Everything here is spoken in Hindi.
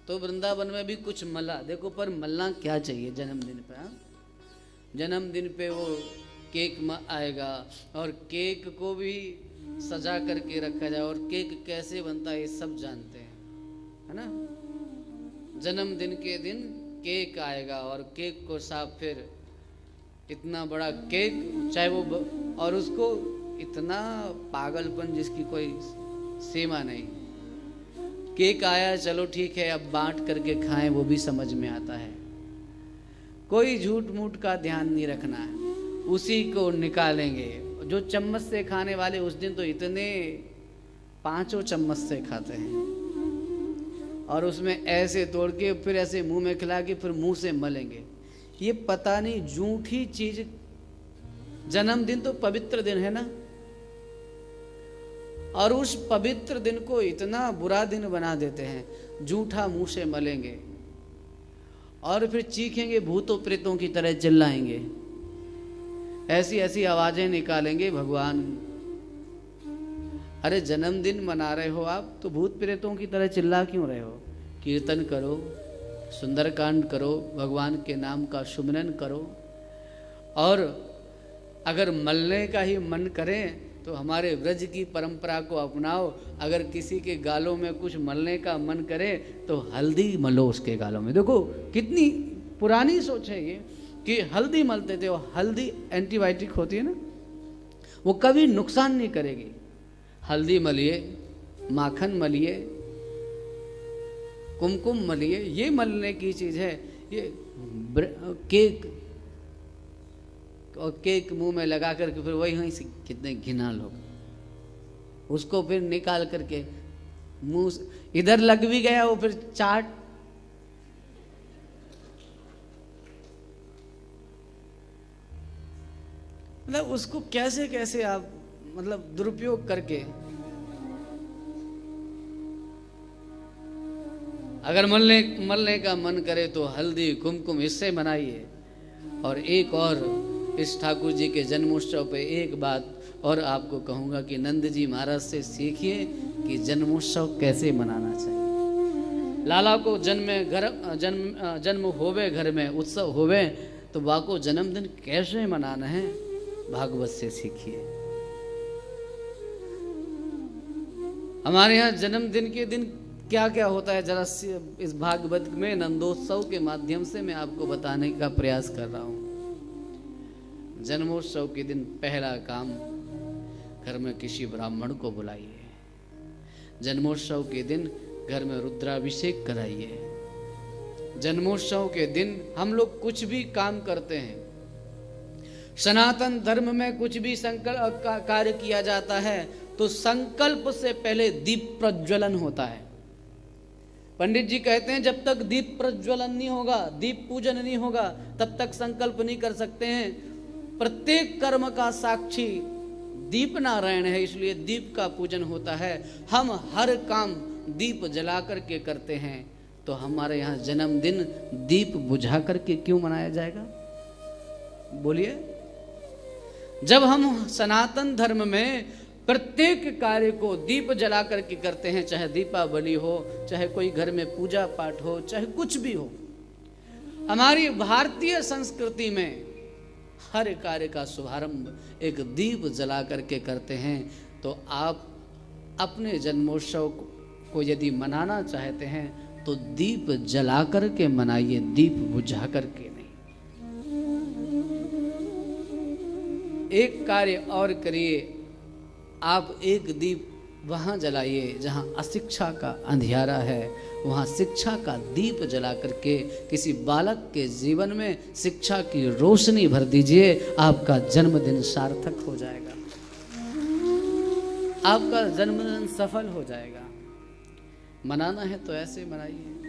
तो वृंदावन में भी कुछ मल्ला, देखो पर मल्ला क्या चाहिए जन्मदिन पे। हाँ, जन्मदिन पे वो केक आएगा और केक को भी सजा करके रखा जाए, और केक कैसे बनता है ये सब जानते हैं, है ना। जन्मदिन के दिन केक आएगा और केक को साफ, फिर इतना बड़ा केक, चाहे वो और उसको इतना पागलपन जिसकी कोई सीमा नहीं। केक आया, चलो ठीक है, अब बांट करके खाएं, वो भी समझ में आता है। कोई झूठ मूठ का ध्यान नहीं रखना है, उसी को निकालेंगे। जो चम्मच से खाने वाले उस दिन तो इतने 5 चम्मच से खाते हैं, और उसमें ऐसे तोड़ के फिर ऐसे मुंह में खिला के फिर मुंह से मलेंगे। ये पता नहीं झूठी चीज। जन्मदिन तो पवित्र दिन है ना, और उस पवित्र दिन को इतना बुरा दिन बना देते हैं। झूठा मुंह से मलेंगे और फिर चीखेंगे, भूतों प्रेतों की तरह चिल्लाएंगे, ऐसी ऐसी आवाजें निकालेंगे। भगवान, अरे जन्मदिन मना रहे हो आप तो भूत प्रेतों की तरह चिल्ला क्यों रहे हो? कीर्तन करो, सुंदरकांड करो, भगवान के नाम का सुमिरन करो। और अगर मलने का ही मन करें तो हमारे व्रज की परंपरा को अपनाओ। अगर किसी के गालों में कुछ मलने का मन करे तो हल्दी मलो उसके गालों में। देखो कितनी पुरानी सोच है ये, कि हल्दी मलते थे। और हल्दी एंटीबायोटिक होती है ना, वो कभी नुकसान नहीं करेगी। हल्दी मलिए, माखन मलिए, कुमकुम मलिए, ये मलने की चीज है। ये केक, और केक मुंह में लगा करके फिर वहीं से कितने घिना लोग उसको फिर निकाल करके मुंह इधर लग भी गया, वो फिर चाट। मतलब उसको कैसे कैसे आप मतलब दुरुपयोग करके। अगर मलने का मन करे तो हल्दी कुमकुम इससे मनाइए। और एक और इस ठाकुर जी के जन्मोत्सव पे एक बात और आपको कहूँगा कि नंद जी महाराज से सीखिए कि जन्मोत्सव कैसे मनाना चाहिए। लाला को जन्म होवे घर में, उत्सव होवे, तो वाको जन्मदिन कैसे मनाना है, भागवत से सीखिए। हमारे यहाँ जन्मदिन के दिन क्या क्या होता है, जरा इस भागवत में नंदोत्सव के माध्यम से मैं आपको बताने का प्रयास कर रहा हूँ। जन्मोत्सव के दिन पहला काम, घर में किसी ब्राह्मण को बुलाइए। जन्मोत्सव के दिन घर में रुद्राभिषेक कराइए। जन्मोत्सव के दिन हम लोग कुछ भी काम करते हैं, सनातन धर्म में कुछ भी संकल्प कार्य किया जाता है तो संकल्प से पहले दीप प्रज्वलन होता है। पंडित जी कहते हैं जब तक दीप प्रज्वलन नहीं होगा, दीप पूजन नहीं होगा, तब तक संकल्प नहीं कर सकते हैं। प्रत्येक कर्म का साक्षी दीप नारायण है, इसलिए दीप का पूजन होता है। हम हर काम दीप जला करके करते हैं, तो हमारे यहाँ जन्मदिन दीप बुझा करके क्यों मनाया जाएगा? बोलिए। जब हम सनातन धर्म में प्रत्येक कार्य को दीप जला करके करते हैं, चाहे दीपावली हो, चाहे कोई घर में पूजा पाठ हो, चाहे कुछ भी हो, हमारी भारतीय संस्कृति में हर कार्य का शुभारंभ एक दीप जला करके करते हैं। तो आप अपने जन्मोत्सव को यदि मनाना चाहते हैं तो दीप जला करके मनाइए, दीप बुझा करके नहीं। एक कार्य और करिए, आप एक दीप वहाँ जलाइए जहाँ अशिक्षा का अंधियारा है, वहाँ शिक्षा का दीप जला करके किसी बालक के जीवन में शिक्षा की रोशनी भर दीजिए। आपका जन्मदिन सार्थक हो जाएगा, आपका जन्मदिन सफल हो जाएगा। मनाना है तो ऐसे मनाइए।